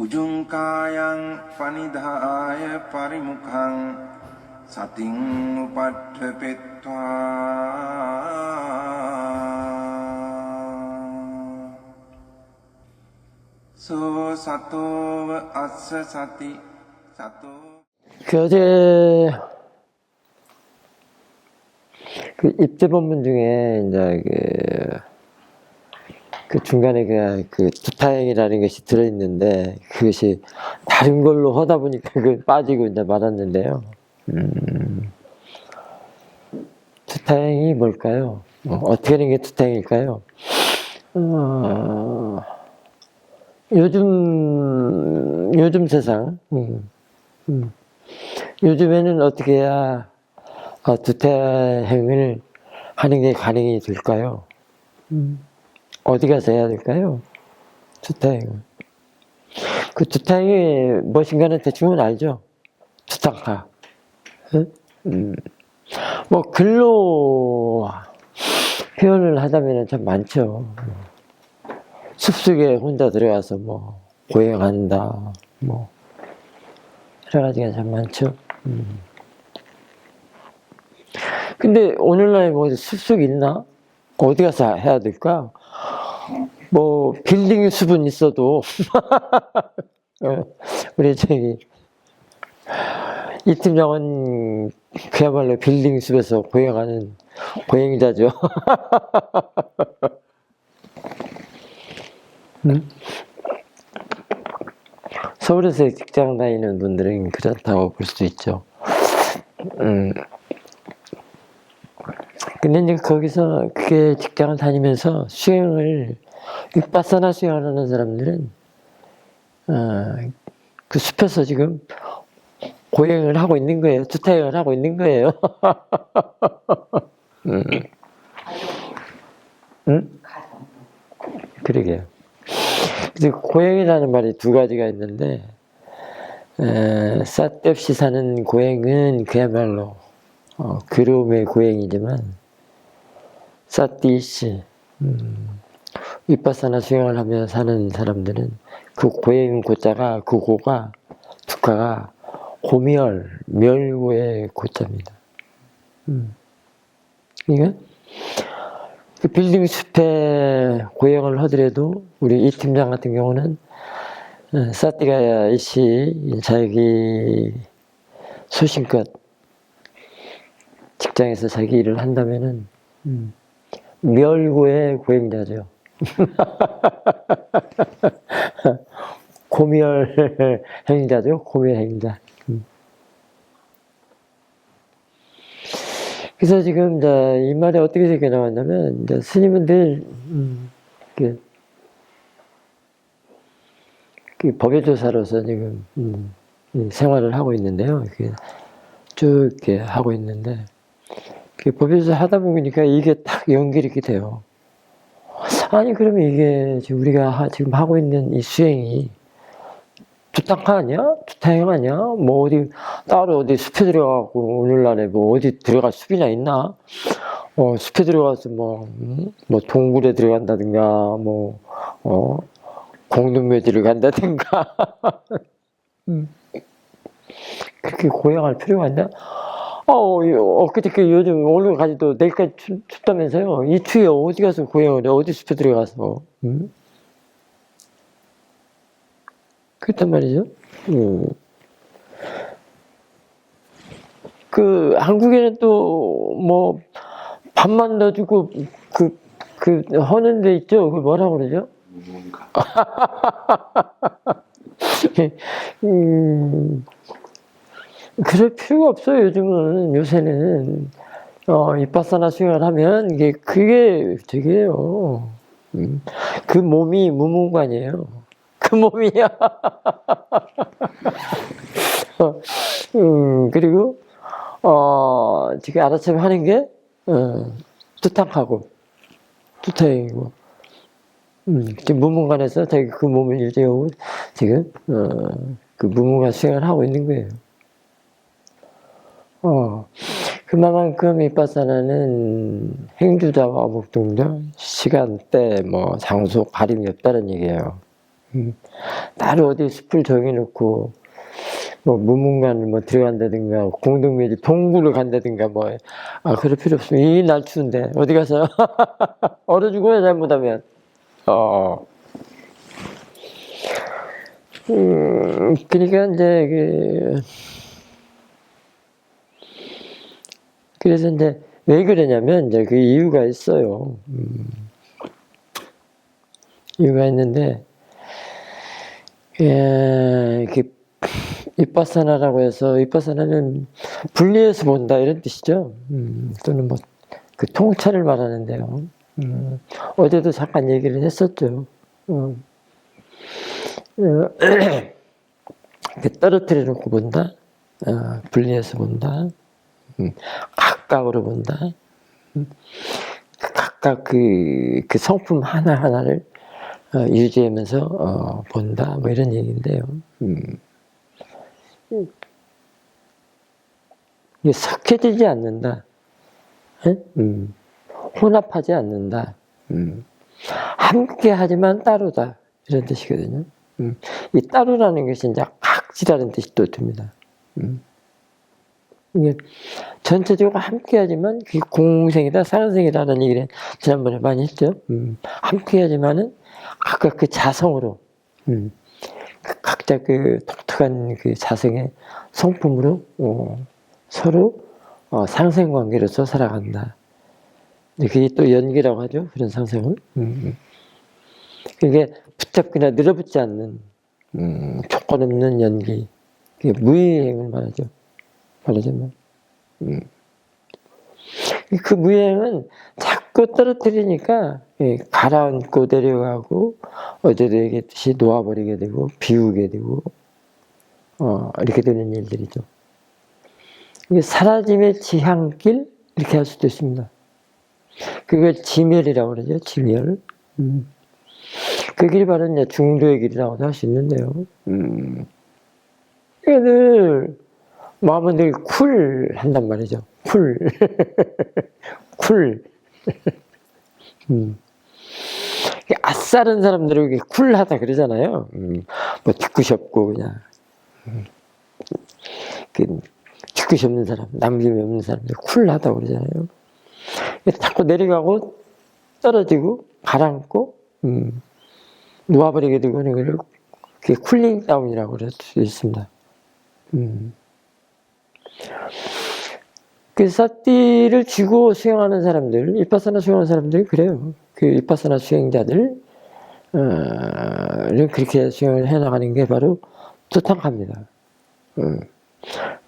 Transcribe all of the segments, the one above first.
උජුංකායං පනිදාය පරිමුඛං සතින් උපට්ඨපෙත්වා සෝ සතෝව අස්ස සති සතෝ 어제 그 입제 본문 중에 이제 그 중간에 그 두타행이라는 것이 들어있는데 그것이 다른 걸로 하다 보니까 그 빠지고 이제 말았는데요. 두타행이 뭘까요? 어떻게 하는 게 두타행일까요? 요즘 세상, 요즘에는 어떻게 해야 두타행을 하는 게 가능이 될까요? 어디 가서 해야 될까요? 두타행을. 그 두타행이 무엇인가는 대충은 알죠? 두탕카. 뭐 글로 표현을 하자면 참 많죠. 숲속에 혼자 들어가서 뭐 고행한다, 뭐 여러 가지가 참 많죠. 근데 오늘날 뭐 숲속 있나? 어디 가서 해야 될까? 뭐 빌딩 숲은 있어도 우리 저기 이 팀장은 그야말로 빌딩 숲에서 고행하는 고행자죠. 서울에서 직장 다니는 분들은 그렇다고 볼 수도 있죠. 근데 이제 거기서 그게 직장을 다니면서 수행을, 윗바사나 수행을 하는 사람들은, 그 숲에서 지금 고행을 하고 있는 거예요. 두타행을 하고 있는 거예요. 그러게요. 그래서 고행이라는 말이 두 가지가 있는데, 삿없이 사는 고행은 그야말로 그로움의 고행이지만, 사띠시, 윗바사나 수행을 하며 사는 사람들은 그 고행 고자가, 그 고가, 두카가 고멸, 멸고의 고자입니다. 그러니까 그 빌딩 숲에 고행을 하더라도 우리 이 팀장 같은 경우는 사띠가 이씨 자기 소신껏 직장에서 자기 일을 한다면은 멸고의 고행자죠. 고멸 행자죠. 고멸 행자. 그래서 지금 이제 이 말이 어떻게 적혀 나왔냐면, 이제 스님은 늘 그 법요조사로서 지금 생활을 하고 있는데요. 쭉 이렇게 하고 있는데, 법요조사 하다 보니까 이게 딱 연결이 이렇게 돼요. 아니 그러면 이게 지금 우리가 지금 하고 있는 이 수행이 두탕카 아니야? 두타행 아니야? 뭐 어디 따로 어디 숲에 들어가고 오늘날에 뭐 어디 들어갈 숲이나 있나? 숲에 들어가서 뭐 동굴에 들어간다든가 뭐 공동묘지를 간다든가 그렇게 고행할 필요가 있나? 엊그저께 요즘 오늘까지도 내일까지 춥다면서요? 이 추위에 어디 가서 고행을 해? 어디 숲에 들어가서? 그렇단 말이죠. 그 한국에는 또 뭐 밥만 넣어주고 하는 데 있죠. 그걸 뭐라고 그러죠? 그럴 필요가 없어요. 요새는 윗바사나 수행을 하면 그게 되게요. 그 몸이 무문관이에요. 그 몸이야. 그리고 지금 아라참 하는 게 두탕하고 두타행이고, 지금 무문관에서 자기 그 몸을 유지하고 지금 그 무문관 수행을 하고 있는 거예요. 그만큼 윗바사나는 행주자와 목동자, 시간대, 뭐 장소 가림이 없다는 얘기예요. 따로 어디 숲을 정해놓고 뭐 무문관을 뭐 들어간다든가 공동묘지 동굴을 간다든가 뭐 그럴 필요 없습니다. 이 날 추운데 어디 가서 얼어 죽어야 잘못하면. 그러니까 이제 그래서 이제 왜 그러냐면 이제 그 이유가 있어요. 이유가 있는데 이빠사나라고 해서 이빠사나는 분리해서 본다 이런 뜻이죠. 또는 뭐 그 통찰을 말하는데요. 어제도 잠깐 얘기를 했었죠. 떨어뜨려 놓고 본다. 분리해서 본다. 각각으로 본다. 각각 그 성품 하나하나를 유지하면서 본다. 뭐 이런 얘기인데요. 이게 섞여지지 않는다. 혼합하지 않는다. 함께 하지만 따로다. 이런 뜻이거든요. 이 따로라는 것이 이제 각지라는 뜻이 또 듭니다. 이게 전체적으로 함께 하지만 그게 공생이다, 상생이다라는 얘기를 지난번에 많이 했죠. 함께 하지만은 각각 그 자성으로, 각자 그 독특한 그 자성의 성품으로 서로 상생관계로서 살아간다. 그게 또 연기라고 하죠. 그런 상생을. 그게 붙잡거나 늘어붙지 않는 조건 없는 연기. 그게 무의행을 말하죠. 말하자면. 그 무의행은 자꾸 떨어뜨리니까 가라앉고 내려가고 어제도 얘기했듯이 놓아버리게 되고 비우게 되고 이렇게 되는 일들이죠. 이게 사라짐의 지향길 이렇게 할 수도 있습니다. 그걸 지멸이라고 그러죠. 지멸. 그 길이 바로 이제 중도의 길이라고도 할 수 있는데요. 늘 마음은 늘 쿨한단 말이죠. 쿨. 쿨. 아싸른 사람들은 쿨하다 그러잖아요. 뭐 뒤끝이 없고 그냥 뒤끝이 없는 사람, 남김이 없는 사람들 쿨하다고 그러잖아요. 자꾸 내려가고 떨어지고 가라앉고 놓아버리게 되고 하는 걸 그게 쿨링 다운이라고 그럴 수 있습니다. 그 사띠를 쥐고 수행하는 사람들, 이빠사나 수행하는 사람들이 그래요. 그 이빠사나 수행자들 그렇게 수행을 해나가는 게 바로 투탕합니다.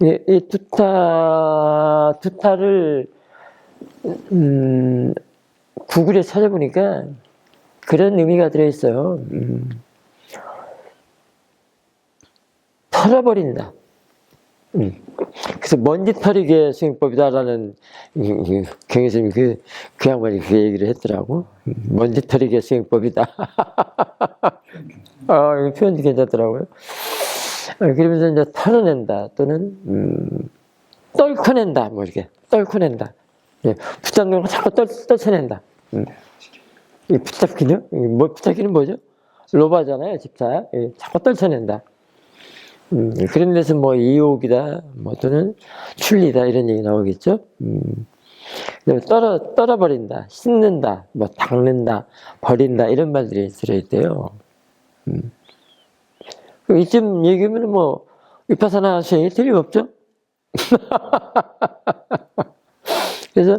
이 두타를 구글에 찾아보니까 그런 의미가 들어있어요. 털어버린다. 그래서 먼지털이게 수행법이다라는 경혜스님이 그 양반이 그 얘기를 했더라고. 먼지털이게 수행법이다. 이거 표현이 괜찮더라고요. 그러면서 이제 털어낸다 또는 떨쳐낸다 뭐 이렇게 떨쳐낸다. 붙잡는 거 자꾸 떨쳐낸다. 이 붙잡기요? 뭐 붙잡기는 뭐죠? 로바잖아요, 집사. 자꾸 떨쳐낸다. 그런 데서 뭐 이욕이다, 뭐 또는 출리다 이런 얘기 나오겠죠. 떨어버린다, 씻는다, 뭐 닦는다, 버린다 이런 말들이 들어있대요. 이쯤 얘기하면 뭐 위파사나 수행이 틀림없죠. 그래서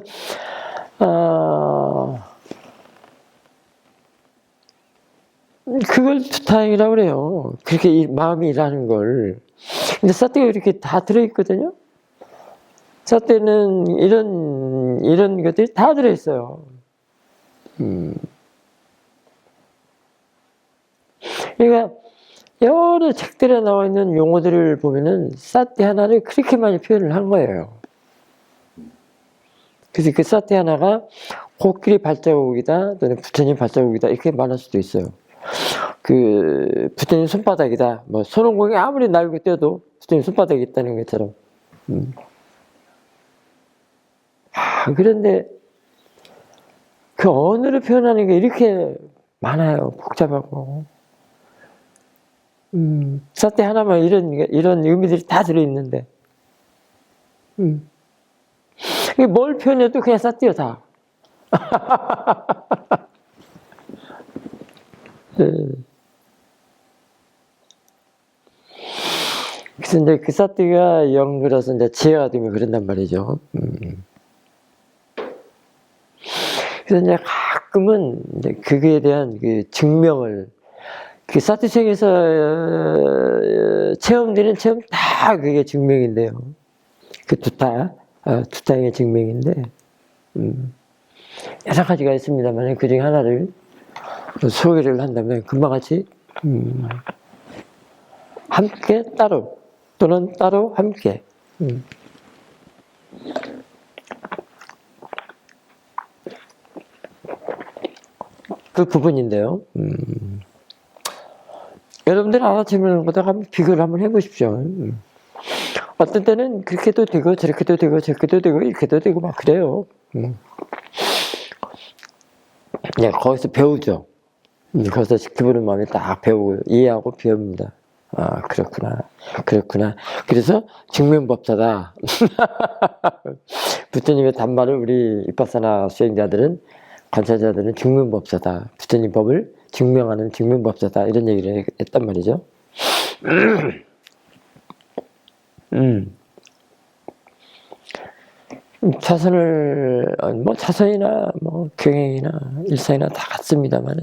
그걸 투타행이라고 그래요. 그렇게 마음이 일하는 걸. 근데 사태가 이렇게 다 들어있거든요. 사태는 이런 것들이 다 들어있어요. 그러니까 여러 책들에 나와 있는 용어들을 보면은 사태 하나를 그렇게 많이 표현을 한 거예요. 그래서 그 사태 하나가 코끼리 발자국이다 또는 부처님 발자국이다 이렇게 말할 수도 있어요. 그 부처님 손바닥이다. 뭐 손오공이 아무리 날고 뛰어도 부처님 손바닥이 있다는 것처럼. 그런데 그 언어를 표현하는 게 이렇게 많아요. 복잡하고. 사태 하나만 이런 의미들이 다 들어있는데, 이게 뭘 표현해도 그냥 사태요, 다. 그래서 이제 그 사태가 연결해서 이제 지혜가 되면 그런단 말이죠. 그래서 이제 가끔은 이제 그거에 대한 그 증명을, 그 사티sek에서 체험되는 체험 다 그게 증명인데요. 그 두타의 증명인데, 여러 가지가 있습니다만, 그 중에 하나를 소개를 한다면, 금방 같이, 함께 따로, 또는 따로 함께. 그 부분인데요. 여러분들 알아채는 거다가 비교를 한번 해보십시오. 어떤 때는 그렇게도 되고 저렇게도 되고 저렇게도 되고 이렇게도 되고 막 그래요. 네, 거기서 배우죠. 거기서 기분은 마음에 딱 배우고 이해하고 배웁니다. 아, 그렇구나. 그래서 증명법자다. 부처님의 단말을 우리 입바사나 수행자들은, 관찰자들은 증명법자다. 부처님 법을 증명하는 증명법자다. 이런 얘기를 했단 말이죠. 차선을, 차선이나, 경행이나, 일상이나 다 같습니다만은,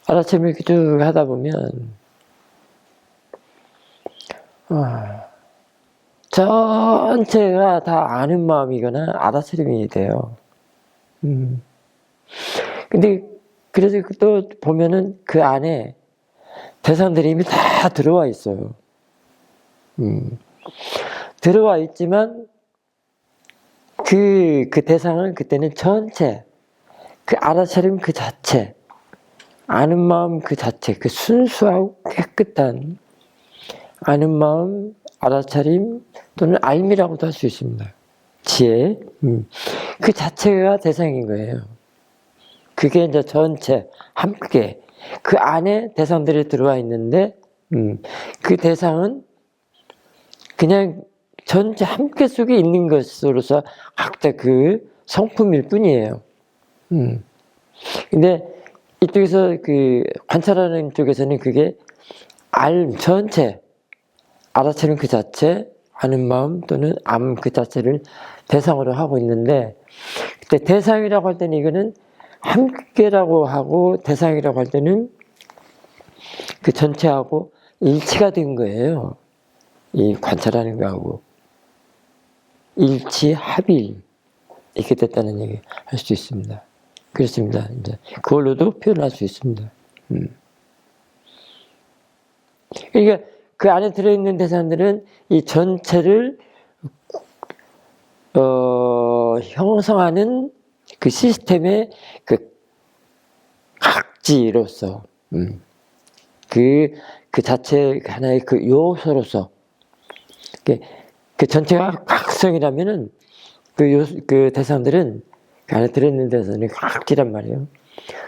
알아채면 이렇게 쭉 하다 보면, 전체가 다 아는 마음이거나 알아차림이 돼요. 근데, 그래서 또 보면은 그 안에 대상들이 이미 다 들어와 있어요. 들어와 있지만, 그 대상은 그때는 전체, 그 알아차림 그 자체, 아는 마음 그 자체, 그 순수하고 깨끗한 아는 마음, 알아차림 또는 알미라고도 할 수 있습니다. 지혜, 그 자체가 대상인 거예요. 그게 이제 전체 함께 그 안에 대상들이 들어와 있는데, 그 대상은 그냥 전체 함께 속에 있는 것으로서 각자 그 성품일 뿐이에요. 근데 이쪽에서 그 관찰하는 쪽에서는 그게 전체, 알아채는 그 자체, 아는 마음 또는 암 그 자체를 대상으로 하고 있는데, 그때 대상이라고 할 때는 이거는 함께라고 하고, 대상이라고 할 때는 그 전체하고 일치가 된 거예요. 이 관찰하는 거하고. 일치, 합일. 이렇게 됐다는 얘기 할 수 있습니다. 그렇습니다. 이제 그걸로도 표현할 수 있습니다. 그러니까 그 안에 들어있는 대상들은 이 전체를 형성하는 그 시스템의 그 각지로서, 그 자체 하나의 그 요소로서, 그 전체가 각성이라면은 그 대상들은 그 안에 들어있는 대상은 각지란 말이에요.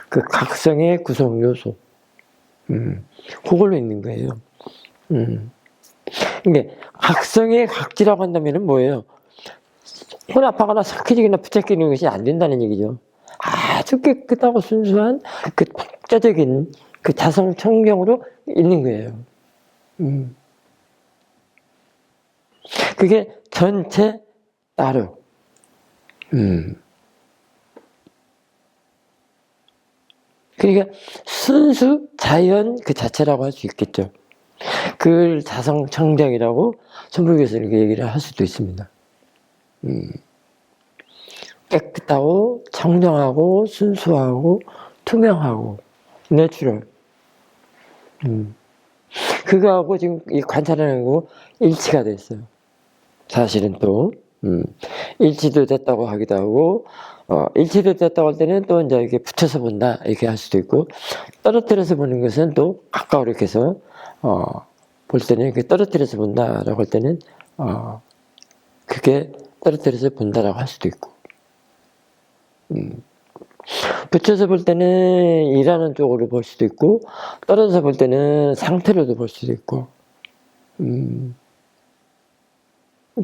그 각성의 구성 요소, 그걸로 있는 거예요. 그러니까 각성의 각지라고 한다면은 뭐예요? 손 아파거나 sak해지거나 붙잡히는 것이 안 된다는 얘기죠. 아주 깨끗하고 순수한 그 독자적인 그 자성 청명으로 있는 거예요. 그게 전체 따로. 그러니까 순수 자연 그 자체라고 할 수 있겠죠. 그걸 자성 청정이라고 천불교에서 이렇게 얘기를 할 수도 있습니다. 깨끗하고 청정하고 순수하고 투명하고 내추럴. 그거하고 지금 이 관찰하는 거 일치가 됐어요. 사실은 또 일치도 됐다고 하기도 하고, 일치도 됐다고 할 때는 또 이제 이렇게 붙여서 본다 이렇게 할 수도 있고, 떨어뜨려서 보는 것은 또 가까워 이렇게 해서 볼 때는 이렇게 떨어뜨려서 본다라고 할 때는 그게 떨어뜨려서 본다라고 할 수도 있고, 붙여서 볼 때는 일하는 쪽으로 볼 수도 있고, 떨어져서 볼 때는 상태로도 볼 수도 있고,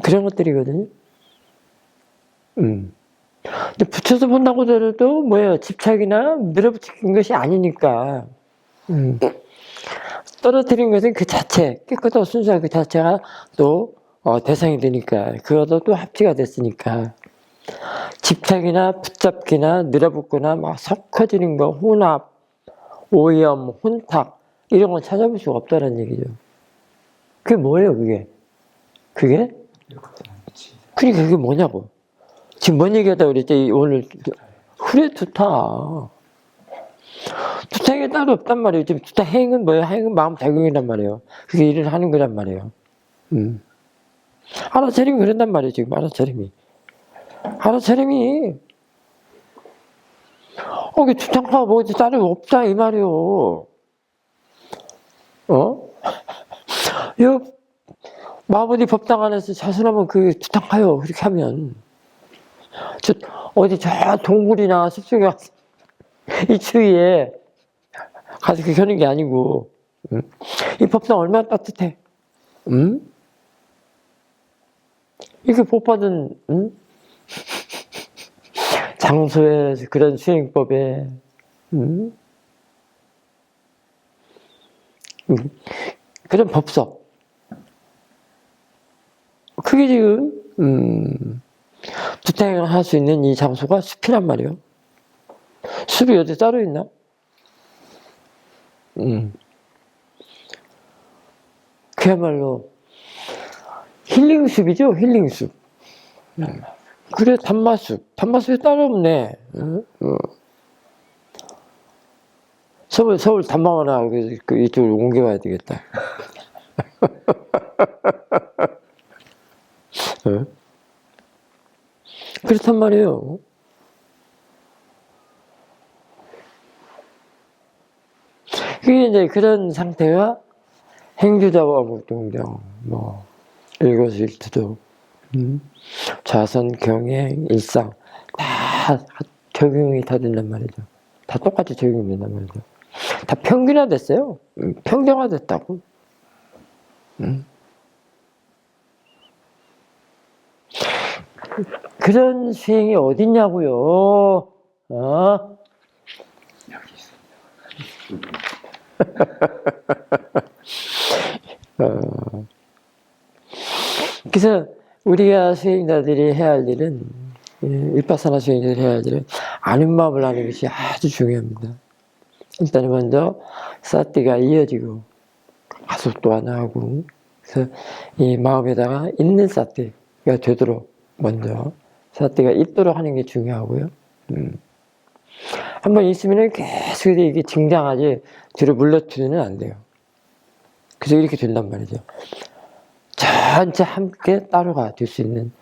그런 것들이거든요. 근데 붙여서 본다고 하더라도 뭐예요? 집착이나 밀어붙인 것이 아니니까. 떨어뜨린 것은 그 자체, 깨끗하고 순수한 그 자체가 또 대상이 되니까, 그것도 또 합치가 됐으니까. 집착이나 붙잡기나 늘어붙거나 막 섞어지는 거, 혼합, 오염, 혼탁, 이런 건 찾아볼 수가 없다는 얘기죠. 그게 뭐예요, 그게? 그게? 그러니까 그게 뭐냐고. 지금 뭔 얘기하다고 그랬지, 오늘. 그래, 두타. 두타가 따로 없단 말이에요. 지금 두타 행은 뭐예요? 행은 마음작용이란 말이에요. 그게 일을 하는 거란 말이에요. 알아차림이 그런단 말이에요, 지금 알아차림이. 알아차림이. 그 두탕파가 뭐 따로 없다, 이 말이에요. 여, 마무리 법당 안에서 자수하면 그 두탕파요. 그렇게 하면. 어디 저 동굴이나 숲속에 가서 이 추위에 가서 그렇게 하는 게 아니고, 이 법당 얼마나 따뜻해. 이게 복 받은, 장소에, 그런 수행법에, 그런 법석. 그게 지금, 두탕을 할 수 있는 이 장소가 숲이란 말이에요. 숲이 어디 따로 있나? 그야말로 힐링숲이죠, 힐링숲. 그래, 단마숲. 단마숲이 따로 없네. 서울 단마원화 이쪽으로 옮겨와야 되겠다. 그렇단 말이에요. 그게 이제 그런 상태가 행주자와 목동정, 일거수일투족, 자선, 경행, 일상, 다 적용이 다 된단 말이죠. 다 똑같이 적용이 된단 말이죠. 다 평균화됐어요. 평등화됐다고. 그런 수행이 어딨냐고요. 여기 있습니다. 그래서 우리가 수행자들이 해야 할 일은, 일파사나 수행자들이 해야 할 일은 아는 마음을 아는 것이 아주 중요합니다. 일단 먼저 사티가 이어지고 가속도 안 하고, 그래서 이 마음에다가 있는 사티가 되도록 먼저 사티가 있도록 하는 게 중요하고요. 한번 있으면 계속 이게 증장하지 뒤로 물러트리면 안 돼요. 그래서 이렇게 된단 말이죠. 전체 함께 따로가 될 수 있는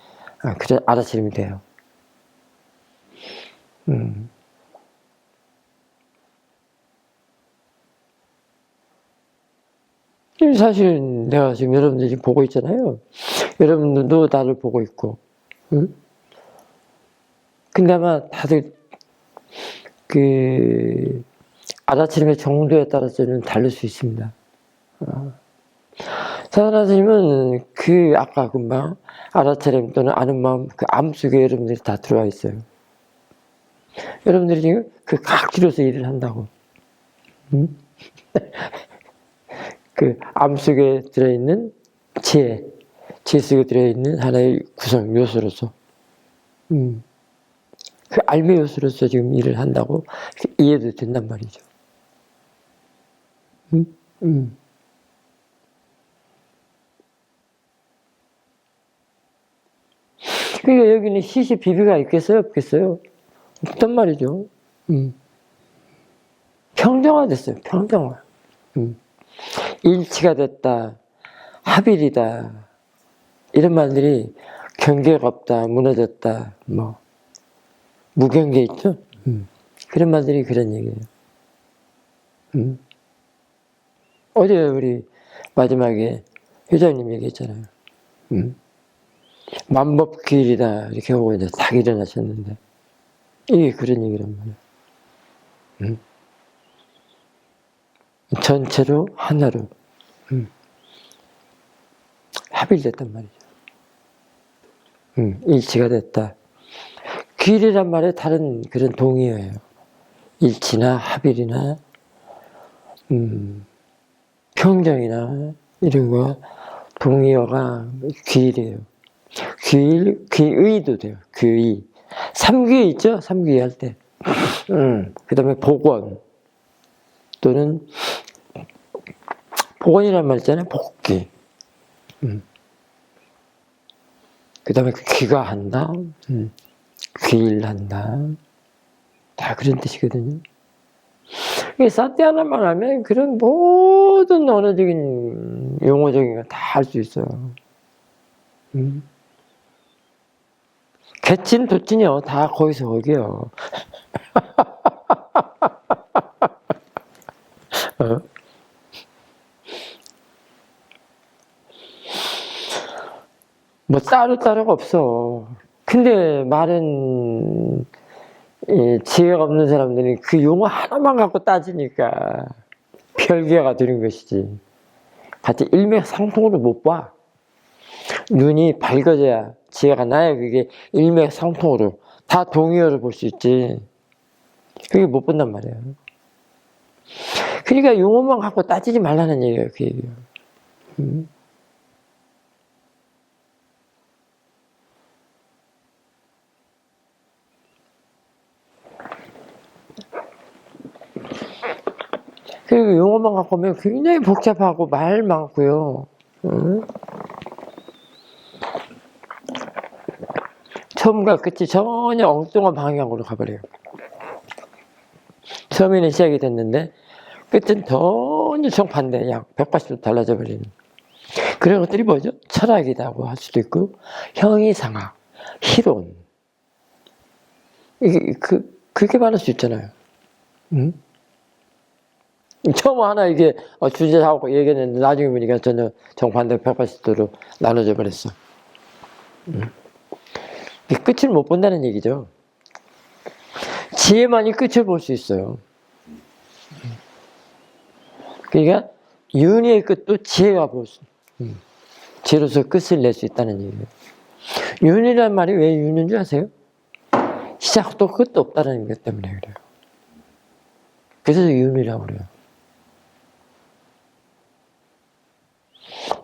그런 알아차림이 돼요. 사실 내가 지금 여러분들 지금 보고 있잖아요. 여러분들도 나를 보고 있고, 근데 아마 다들 그 알아차림의 정도에 따라서는 다를 수 있습니다. 사단아님은 아까 금방 알아차림 또는 아는 마음 그 암 속에 여러분들이 다 들어와 있어요. 여러분들이 지금 그 각지로서 일을 한다고. 그 암 속에 들어있는 지혜 속에 들어있는 하나의 구성 요소로서, 그 알매 요소로서 지금 일을 한다고 이해도 된단 말이죠. 그러니까 여기는 시시 비비가 있겠어요? 없겠어요? 없단 말이죠. 평정화됐어요. 평정화. 일치가 됐다. 합일이다. 이런 말들이 경계가 없다. 무너졌다. 무경계 있죠? 그런 말들이 그런 얘기예요. 어제 우리 마지막에 회장님 얘기했잖아요. 만법길이다 이렇게 하고 이제 딱 일어나셨는데 이게 그런 얘기란 말이에요. 전체로 하나로 합일됐단 말이죠. 일치가 됐다. 귀일이란 말에 다른 그런 동의어예요. 일치나 합일이나 평정이나 이런 거 동의어가 귀일이에요. 귀일, 귀의도 돼요. 귀의. 삼귀 있죠? 삼귀 할 때. 그 다음에 복원 또는 복원이란 말 있잖아요. 복귀. 그 다음에 귀가한다. 귀일한다. 다 그런 뜻이거든요. 사띠하나만 하면 그런 모든 언어적인 용어적인 거 다 할 수 있어요. 개친 도친이요 다 거기서 거기요. 뭐 따로따로가 없어. 근데 말은 지혜가 없는 사람들이 그 용어 하나만 갖고 따지니까 별개가 되는 것이지. 같이 일맥상통으로 못 봐. 눈이 밝아져야 지혜가 나야 그게 일맥상통으로 다 동의어로 볼 수 있지. 그게 못 본단 말이에요. 그러니까 용어만 갖고 따지지 말라는 얘기예요. 그 얘기예요. 그리고 용어만 갖고 오면 굉장히 복잡하고 말 많고요. 처음과 끝이 전혀 엉뚱한 방향으로 가버려요. 처음에는 시작이 됐는데 끝은 전혀 정반대, 약 180도 달라져 버리는 그런 것들이 뭐죠? 철학이라고 할 수도 있고 형이상학, 희론 이게 그렇게 말할 수 있잖아요. 처음 하나 이게 주제하고 얘기했는데 나중에 보니까 전혀 정반대 180도로 나눠져 버렸어. 끝을 못 본다는 얘기죠. 지혜만이 끝을 볼 수 있어요. 그러니까 윤희의 끝도 지혜가 볼 수, 지혜로서 끝을 낼 수 있다는 얘기예요. 윤이란 말이 왜 윤인 줄 아세요? 시작도 끝도 없다는 것 때문에 그래요. 그래서 윤이라고 그래요.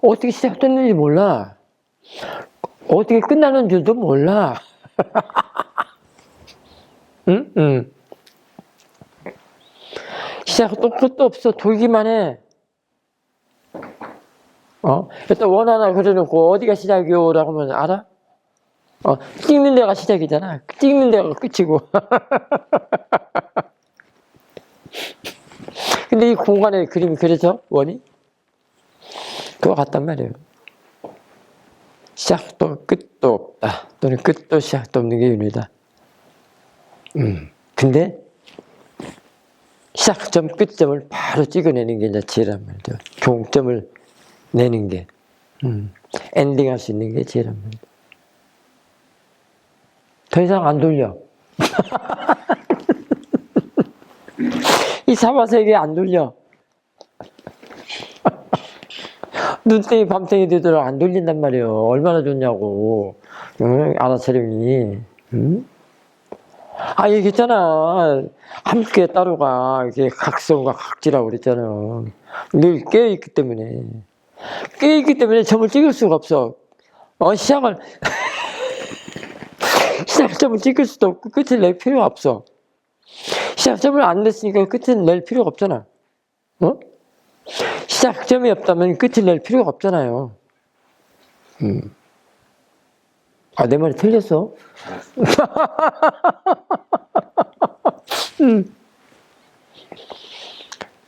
어떻게 시작됐는지 몰라. 어떻게 끝나는 줄도 몰라. 응? 시작도 끝도 없어. 돌기만 해. 일단 원 하나 그려놓고 어디가 시작이요? 라고 하면 알아? 찍는 데가 시작이잖아. 찍는 데가 끝이고. 근데 이 공간에 그림이 그려져? 원이? 그거 같단 말이에요. 시작도 끝도 없다. 또는 끝도 시작도 없는 게 윤이다. 근데 시작점, 끝점을 바로 찍어내는 게 이제 지혜란 말이죠. 종점을 내는 게, 엔딩할 수 있는 게 지혜란 말이죠. 더 이상 안 돌려. 이 사바세계 안 돌려. 눈땡이 밤땡이 되도록 안 돌린단 말이에요. 얼마나 좋냐고. 알아차림이. 얘기했잖아. 함께 따로가 이게 각성과 각지라고 그랬잖아. 늘 깨어있기 때문에. 깨어있기 때문에 점을 찍을 수가 없어. 시작점을 찍을 수도 없고 끝을 낼 필요가 없어. 시작점을 안 냈으니까 끝을 낼 필요가 없잖아. 시작점이 없다면 끝을 낼 필요가 없잖아요. 내 말이 틀렸어?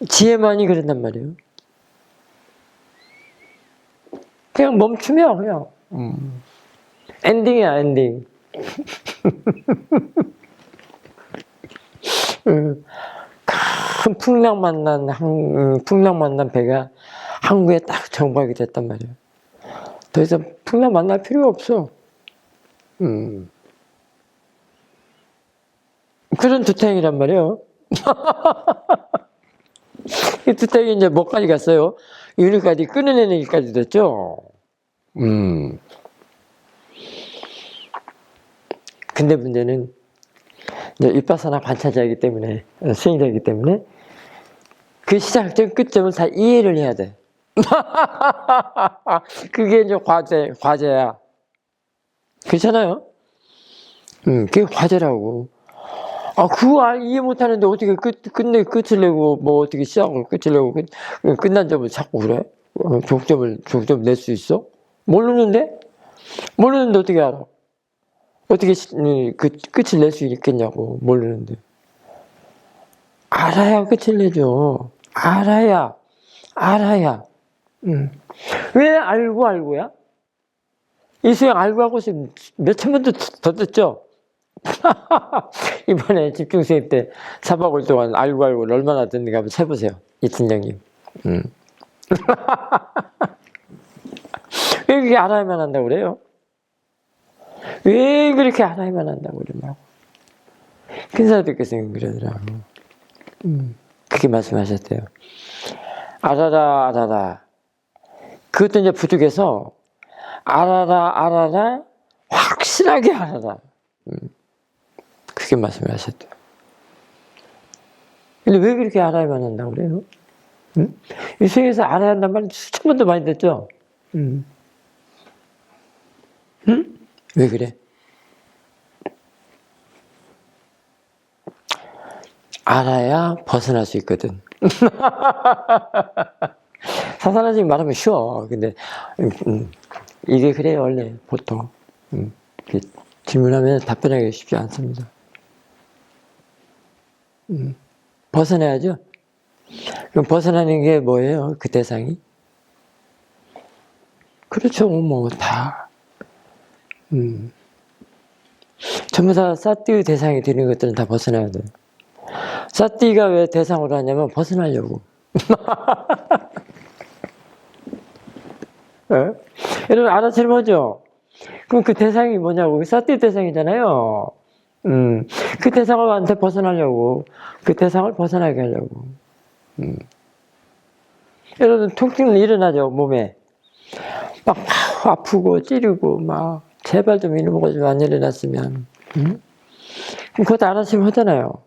지혜만이 그런단 말이에요. 그냥 멈추면 그냥 엔딩이야, 엔딩. 큰 풍랑 만난 배가 항구에 딱 정박이 됐단 말이에요. 더 이상 풍랑 만날 필요가 없어. 그런 두탱이란 말이에요. 이 두탁이 이제 뭐까지 갔어요? 윤회까지 끊어내는 일까지 됐죠? 근데 문제는 이제 윗바사나 관찰자이기 때문에, 수행자이기 때문에 그 시작점, 끝점을 다 이해를 해야 돼. 그게 이제 과제야. 그렇잖아요? 그게 과제라고. 그거 이해 못하는데 어떻게 끝을 내고, 뭐 어떻게 시작을 끝을 내고, 끝난 점을 자꾸 그래? 종점 낼 수 있어? 모르는데 어떻게 알아? 어떻게 끝을 낼 수 있겠냐고, 모르는데. 알아야 끝을 내죠. 알아야. 왜 알고야? 이 수행 알고 하고서 몇천 번도 더 듣죠? 이번에 집중수행 때 4박 5일 동안 알고를 얼마나 듣는가 한번 세보세요. 이 팀장님. 왜 그렇게 알아야만 한다고 그래요? 왜 그렇게 알아야만 한다고 그러냐고. 큰 사람들께서 그러더라고. 그렇게 말씀하셨대요. 알아라. 그것도 이제 부족해서 알아라. 확실하게 알아라. 그렇게 말씀을 하셨대요. 근데 왜 그렇게 알아야만 한다고 그래요? 이 세계에서 알아야 한단 말 수천 번도 많이 듣죠? 왜 그래? 알아야 벗어날 수 있거든. 사사나지 말하면 쉬워. 근데, 이게 그래요, 원래, 보통. 질문하면 답변하기 쉽지 않습니다. 벗어나야죠? 그럼 벗어나는 게 뭐예요? 그 대상이? 그렇죠, 뭐, 다. 전부 다 사띠의 대상이 되는 것들은 다 벗어나야 돼요. 사띠가 왜 대상으로 하냐면 벗어나려고. 네? 여러분 알아채는 거죠? 그럼 그 대상이 뭐냐고. 사띠 대상이잖아요. 그 대상한테 벗어나려고. 그 대상을 벗어나게 하려고. 여러분 통증은 일어나죠, 몸에. 막 아프고 찌르고 막 제발 좀 이런 거 좀 안 일어났으면. 그럼 그것도 알아채면 하잖아요.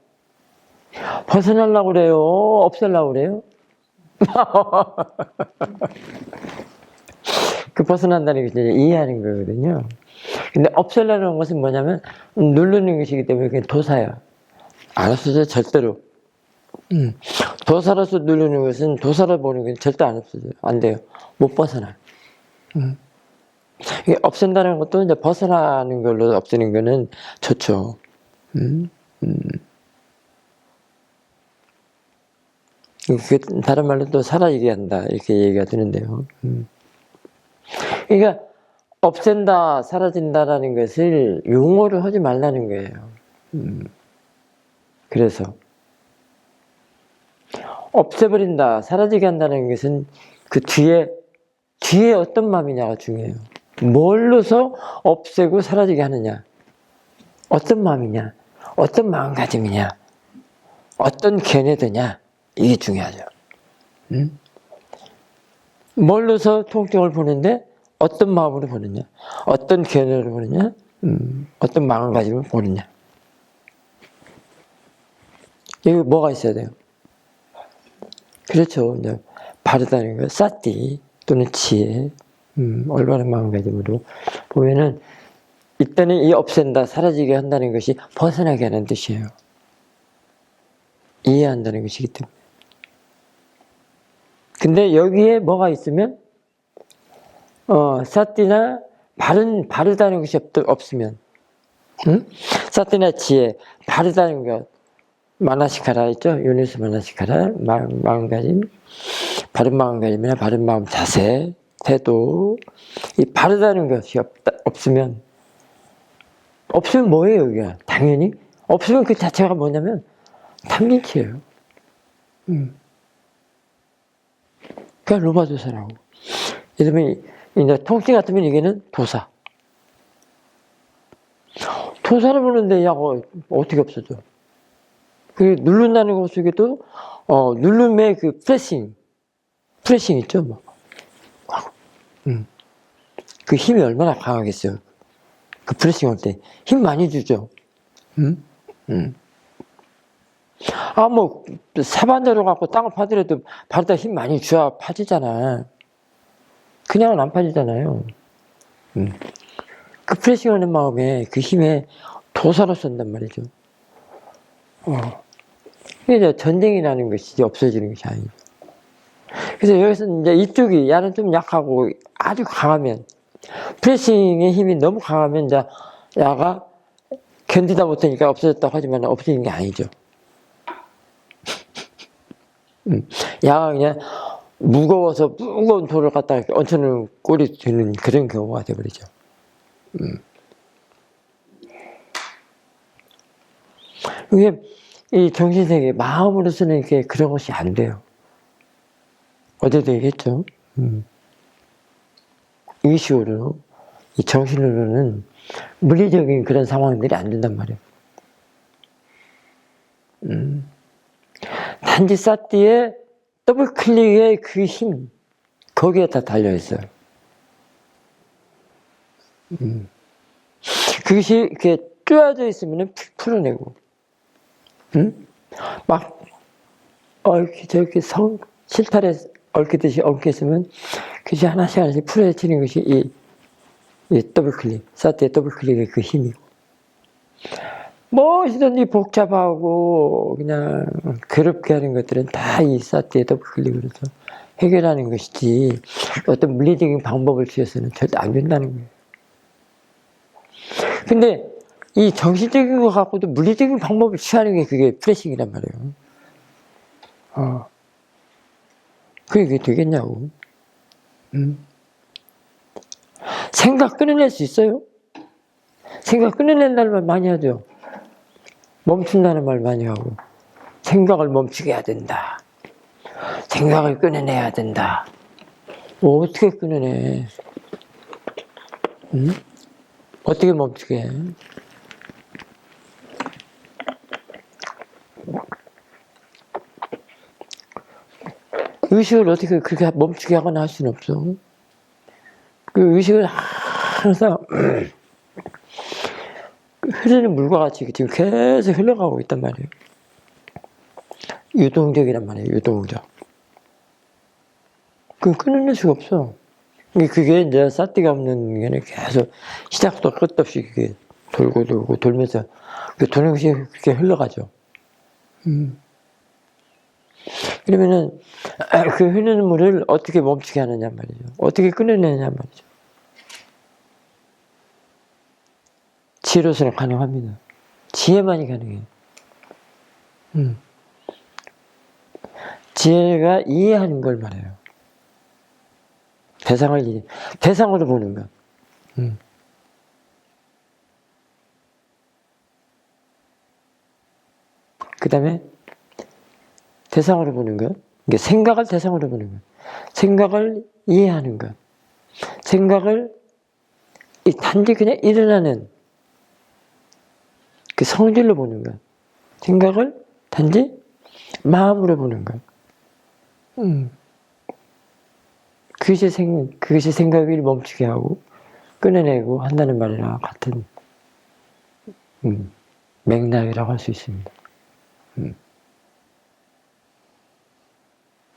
벗어나려고 그래요? 없애려고 그래요? 그 벗어난다는 게 이제 이해하는 거거든요. 근데 없애려는 것은 뭐냐면 누르는 것이기 때문에 그게 도사야. 안 없어져 절대로. 도사로서 누르는 것은 도사로 보는 건 절대 안 없어져요. 안 돼요. 못 벗어나. 이게 없앤다는 것도 이제 벗어나는 걸로 없애는 거는 좋죠. 다른 말로 또 사라지게 한다 이렇게 얘기가 되는데요. 그러니까 없앤다, 사라진다라는 것을 용어를 하지 말라는 거예요. 그래서 없애버린다, 사라지게 한다는 것은 그 뒤에 어떤 마음이냐가 중요해요. 뭘로서 없애고 사라지게 하느냐, 어떤 마음이냐, 어떤 마음가짐이냐, 어떤 견해드냐, 이게 중요하죠. 뭘로서 통증을 보는데 어떤 마음으로 보느냐, 어떤 견해로 보느냐, 어떤 마음가짐을 보느냐. 여기 뭐가 있어야 돼요? 그렇죠. 이제 바르다는 거, 사띠 또는 지혜, 올바른 마음가짐으로 보면은 이때는 이 없앤다, 사라지게 한다는 것이 벗어나게 하는 뜻이에요. 이해한다는 것이기 때문에. 근데 여기에 뭐가 있으면 사띠나 바르다는 것이 없으면, 사띠나 지혜, 바르다는 것, 마나시카라 있죠? 유니스 마나시카라, 마음가짐, 바른 마음가짐이나 바른 마음 자세, 태도, 이 바르다는 것이 없으면 뭐예요, 여기가? 당연히? 없으면 그 자체가 뭐냐면, 탐진치예요. 그러니까 로마도사라고. 이러면, 이제 통증 같으면 이게는 도사. 도사를 보는데, 어떻게 없어져? 그 누른다는 것 속에도, 누름의 그 프레싱 있죠, 뭐. 그 힘이 얼마나 강하겠어요. 그 프레싱 할 때. 힘 많이 주죠. 뭐, 사반대로 갖고 땅을 파더라도 발에다 힘 많이 줘야 파지잖아. 그냥은 안 파지잖아요. 그 프레싱 하는 마음에, 그 힘에 도사로 쓴단 말이죠. 이제 전쟁이라는 것이 이제 없어지는 것이 아니죠. 그래서 여기서 이제 이쪽이, 야는 좀 약하고 아주 강하면, 프레싱의 힘이 너무 강하면 이제 야가 견디다 못하니까 없어졌다고 하지만 없어진 게 아니죠. 야가 그냥 무거워서 무거운 돌을 갖다가 얹혀놓은 꼴이 되는 그런 경우가 되어버리죠. 이게 이 정신세계, 마음으로서는 이렇게 그런 것이 안 돼요. 어제도 얘기했죠. 의식으로, 이 정신으로는 물리적인 그런 상황들이 안 된단 말이에요. 단지 사띠의 더블 클릭의 그 힘, 거기에 다 달려있어요. 그것이 이렇게 쪼여져 있으면 풀어내고, 막, 이렇게 저렇게 실타래 얽히듯이 얽혔으면 그것이 하나씩 풀어지는 것이 이 더블 클릭, 사띠의 더블 클릭의 그 힘이고. 무엇이든지 복잡하고 그냥 괴롭게 하는 것들은 다 이 사띠의 더블 클릭으로 해결하는 것이지 어떤 물리적인 방법을 취해서는 절대 안 된다는 거예요. 근데 이 정신적인 거 갖고도 물리적인 방법을 취하는 게 그게 프레싱이란 말이에요. 그게 되겠냐고. 생각 끊어낼 수 있어요? 생각 끊어낸다는 말 많이 하죠. 멈춘다는 말 많이 하고. 생각을 멈추게 해야 된다. 생각을 끊어내야 된다. 어떻게 끊어내? 어떻게 멈추게 해? 의식을 어떻게 그렇게 멈추게 하거나 할 수는 없어. 그 의식은 항상 흐르는 물과 같이 지금 계속 흘러가고 있단 말이에요. 유동적이란 말이에요, 유동적. 그럼 끊어낼 수가 없어. 그게 이제 사띠가 없는 게 계속 시작도 끝도 없이 그게 돌고 돌면서 도는 것이 그렇게 흘러가죠. 그러면은 그 흐르는 물을 어떻게 멈추게 하느냐 말이죠. 어떻게 끊어내느냐 말이죠. 지혜로서는 가능합니다. 지혜만이 가능해요. 지혜가 이해하는 걸 말해요. 대상으로 보는 것. 그 다음에 대상으로 보는 것. 이게 생각을 대상으로 보는 것. 생각을 이해하는 것. 생각을 단지 그냥 일어나는 그 성질로 보는 것. 생각을 단지 마음으로 보는 것. 그것이 생각을 멈추게 하고 끊어내고 한다는 말이랑 같은 맥락이라고 할 수 있습니다.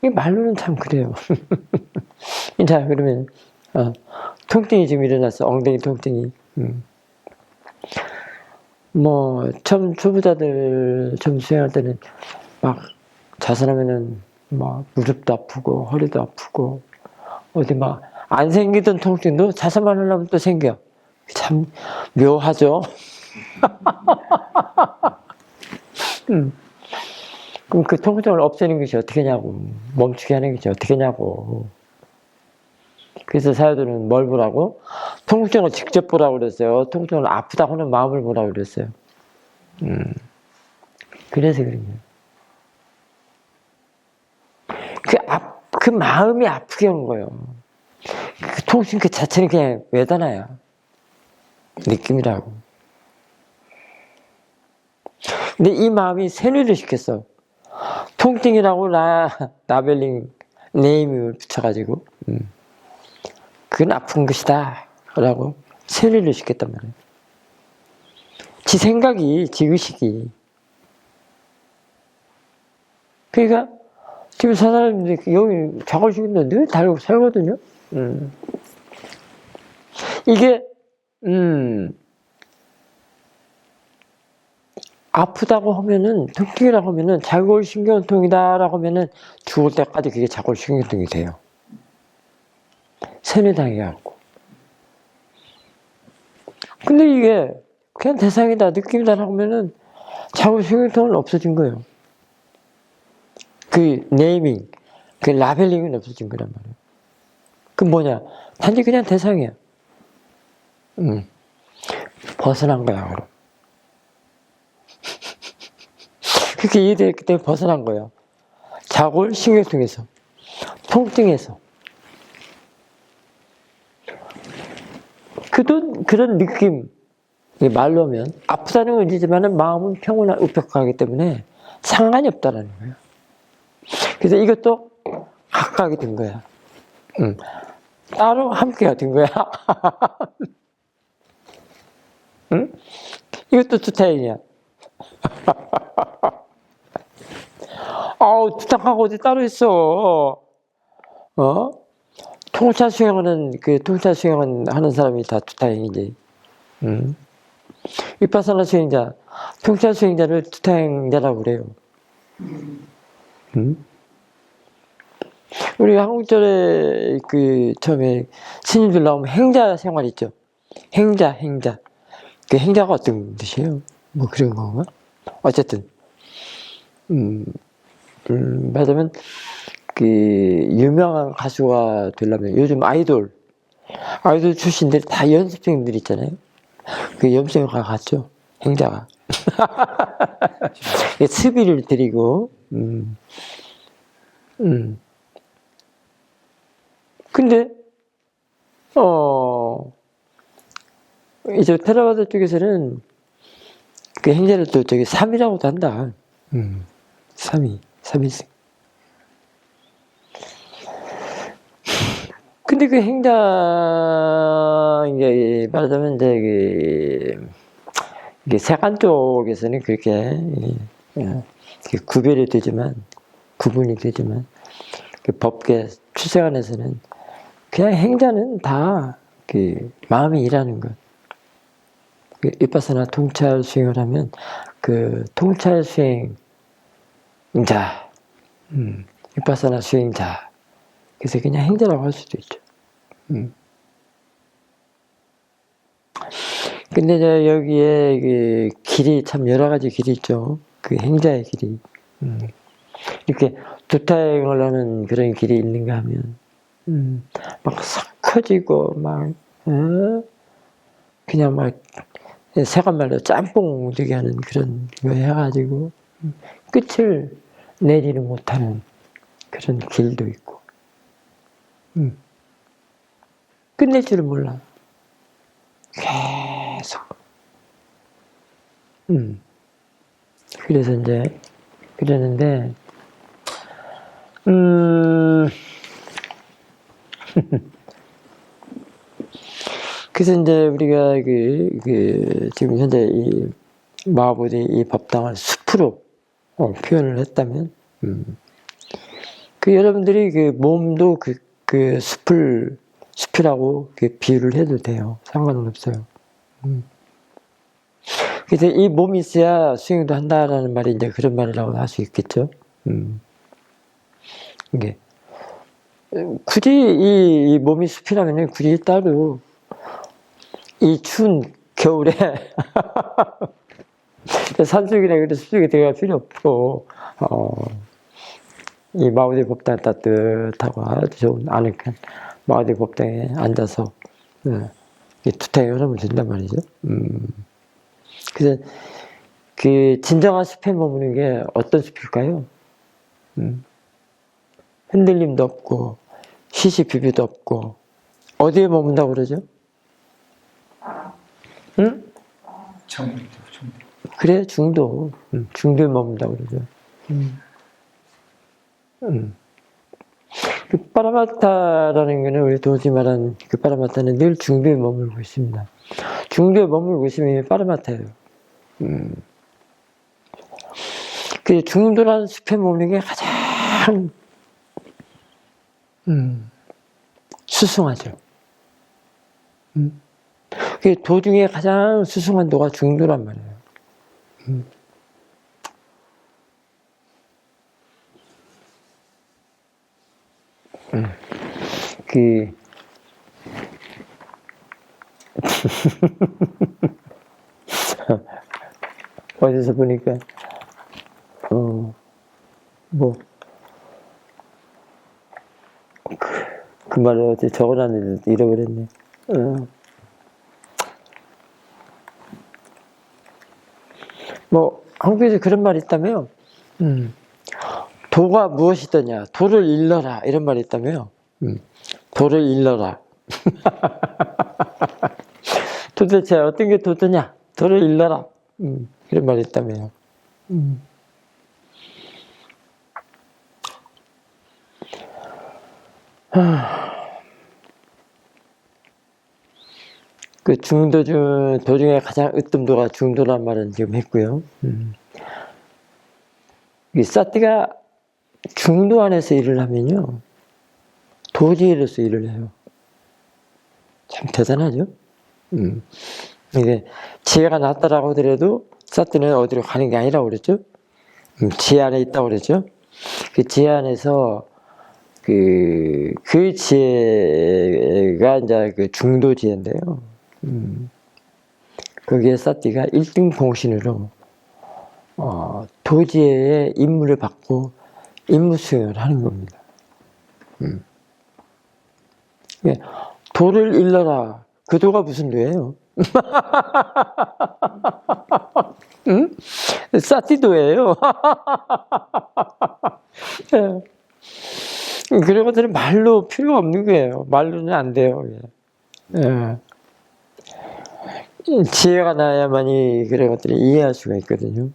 이 말로는 참 그래요. 자, 그러면 통증이 지금 일어났어. 엉덩이 통증이. 뭐 처음 초보자들 처음 수행할 때는 막 자살하면은 막 무릎도 아프고 허리도 아프고 어디 막 안 생기던 통증도 자살만 하려면 또 생겨. 참 묘하죠. 그럼 그 통증을 없애는 것이 어떻게 냐고, 멈추게 하는 것이 어떻게 냐고. 그래서 사유들은 뭘 보라고? 통증을 직접 보라고 그랬어요. 통증을 아프다고 하는 마음을 보라고 그랬어요. 그래서 그런 거예요. 그 마음이 아프게 하는 거예요. 그 통증 그 자체는 그냥 외단아야. 느낌이라고. 근데 이 마음이 세뇌를 시켰어. 통증이라고 라벨링 네임을 붙여가지고 그건 아픈 것이다 라고 세뇌를 시켰단 말이에요. 지 생각이, 지 의식이. 그러니까 지금 사람들이 여기 자골식인데 늘 달고 살거든요. 이게 아프다고 하면은, 통증이라고 하면은 자골신경통이다라고 하면은 죽을 때까지 그게 자골신경통이 돼요. 세뇌당해갖고. 근데 이게 그냥 대상이다, 느낌이다라고 하면은 자골신경통은 없어진 거예요. 그 네이밍, 그 라벨링은 없어진 거란 말이에요. 그 뭐냐? 단지 그냥 대상이야. 벗어난 거야, 그럼. 그렇게 이해됐기 때문에 벗어난 거예요. 자골 신경통에서, 통증에서. 그런 느낌, 말로 하면 아프다는 건 이지만은 마음은 평온한 우perf하기 때문에 상관이 없다는 거예요. 그래서 이것도 각각이 된 거야. 따로 함께가 된 거야. 응? 이것도 투타임이야. 투탁하고 어디 따로 있어. 통차 수행하는 하는 사람이 다 투타행이지. 위파사나 수행자, 통차 수행자를 투타행자라고 그래요. 우리 한국절에 처음에 스님들 나오면 행자 생활 있죠. 행자. 그 행자가 어떤 뜻이에요? 뭐 그런 건가? 어쨌든, 말하자면, 유명한 가수가 되려면 요즘 아이돌 출신들이 다 연습생들 있잖아요. 그 연습생을 갔죠. 행자가. 스비를 드리고, 근데, 이제 테라바다 쪽에서는 그 행자를 또 저기 3이라고도 한다. 3일생. 근데 그 행자, 이제 말하자면 이게 세간 쪽에서는 그렇게 구분이 되지만, 그 법계 출세관에서는 그냥 행자는 다 그 마음이 일하는 것. 위파사나 통찰 수행을 하면 그 통찰 수행자, 위파사나 수행자. 그래서 그냥 행자라고 할 수도 있죠. 근데 이제 여기에 그 길이 참 여러 가지 길이 있죠. 그 행자의 길이. 이렇게 두타행을 하는 그런 길이 있는가 하면, 막 싹 커지고, 그냥 막, 세간말로 짬뽕 되게 하는 그런 거 해가지고, 끝을 내리는 못하는 그런 길도 있고, 끝낼 줄은 몰라. 계속. 그래서 이제, 그러는데, 그래서 이제 우리가 지금 현재 이 마하보디 이 법당을 숲으로 표현을 했다면, 여러분들이 그 몸도 그 숲이라고 비유를 해도 돼요. 상관은 없어요. 그래서 이 몸이 있어야 수행도 한다라는 말이 이제 그런 말이라고 할 수 있겠죠. 이게 굳이 이 몸이 숲이라면 굳이 따로 이 추운 겨울에 산속이나 그런 숲속에 들어갈 필요 없고 이 마하보디 법당 따뜻하고 아주 좋은 아늑한 마하보디 법당에 앉아서 투타행을 하면 된단 말이죠. 그래서 그 진정한 숲에 머무는 게 어떤 숲일까요? 흔들림도 없고 시시비비도 없고 어디에 머문다고 그러죠? 응? 정부. 그래, 중도. 중도에 머문다고 그러죠. 그 파라마타라는 거는 우리 도지 말한 그 파라마타는 늘 중도에 머물고 있습니다. 중도에 머물고 있으면 파라마타예요. 그 중도라는 숲에 머무는 게 가장 수승하죠. 그 도중에 가장 수승한 도가 중도란 말이에요. 그 어디서 보니까 뭐 그 말을 어디 적어놨는데 잃어버렸네. 뭐 한국에서 그런 말이 있다며요. 도가 무엇이더냐, 도를 일러라, 이런 말이 있다며요. 도를 일러라. 도대체 어떤 게 도더냐, 도를 일러라. 이런 말이 있다며요. 그 도중에 가장 으뜸도가 중도란 말은 지금 했고요. 이 사띠가 중도 안에서 일을 하면요, 도지로서 일을 해요. 참 대단하죠? 이게 지혜가 낮다라고 하더라도 사띠는 어디로 가는 게 아니라고 그랬죠? 지혜 안에 있다고 그랬죠? 그 지혜 안에서 그 지혜가 이제 그 중도 지혜인데요. 거기에 사띠가 1등 공신으로 도지혜의 임무를 받고 임무 수행을 하는 겁니다. 도를 일러라. 그 도가 무슨 도예요? 사띠도예요. 그런 것들은 말로 필요가 없는 거예요. 말로는 안 돼요. 지혜가 나야만이 그런 것들을 이해할 수가 있거든요.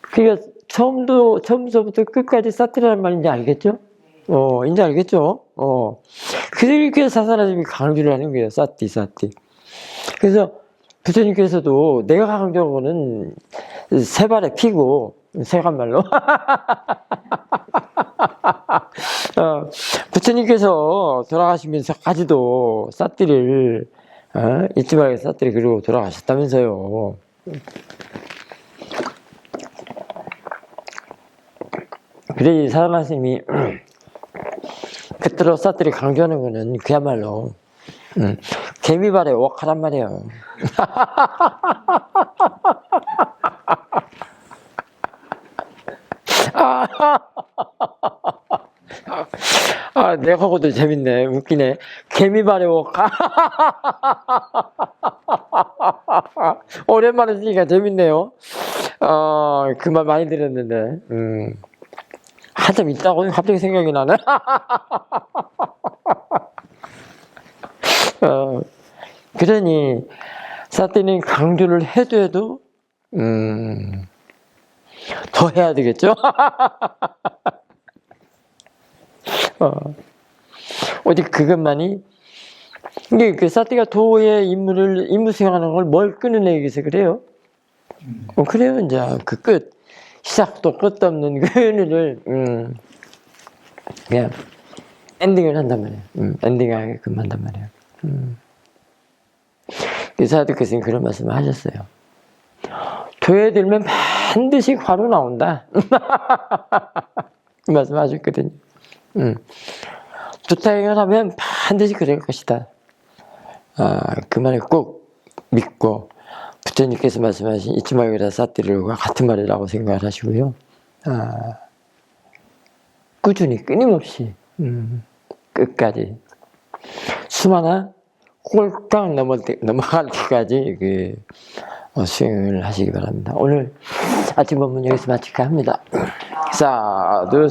그러니까 처음서부터 끝까지 사띠라는 말인지 알겠죠? 이제 알겠죠? 그렇게 사사라님이 강조를 하는 거예요. 사띠. 그래서 부처님께서도 내가 강조한 거는 세 발의 피고, 세간말로. 부처님께서 돌아가시면서까지도 사띠를, 잊지 말고 사띠를 그리고 돌아가셨다면서요. 그래, 사랑하는 스님이 그때로 사띠를 강조하는 거는 그야말로 개미발에 웍하란 말이에요. 내가하고도 재밌네. 웃기네. 개미발에 웍. 오랜만에 쓰니까 재밌네요. 그 말 많이 들었는데. 한참 있다고 갑자기 생각이 나네. 그러니 사띠는 강조를 해도 더 해야 되겠죠? 오직 그것만이, 이게 그 사띠가 도의 임무 수행하는 걸 뭘 끊어내기 위해서 그래요? 그래요. 이제 그 끝, 시작도 끝도 없는 그 은혜를 그냥 엔딩을 한단 말이에요. 엔딩하게끔 한단 말이에요. 사도 교수님 그런 말씀을 하셨어요. 도에 들면 반드시 화로 나온다. 그 말씀 하셨거든요. 두타행을 하면 반드시 그럴 것이다. 그 말을 꼭 믿고 부처님께서 말씀하신 이치마요라 사띠를과 같은 말이라고 생각을 하시고요. 꾸준히 끊임없이 끝까지 수마나 꼴깍 넘어갈 때까지 수행을 하시기 바랍니다. 오늘 아침 법문 여기서 마칠까 합니다. 사두.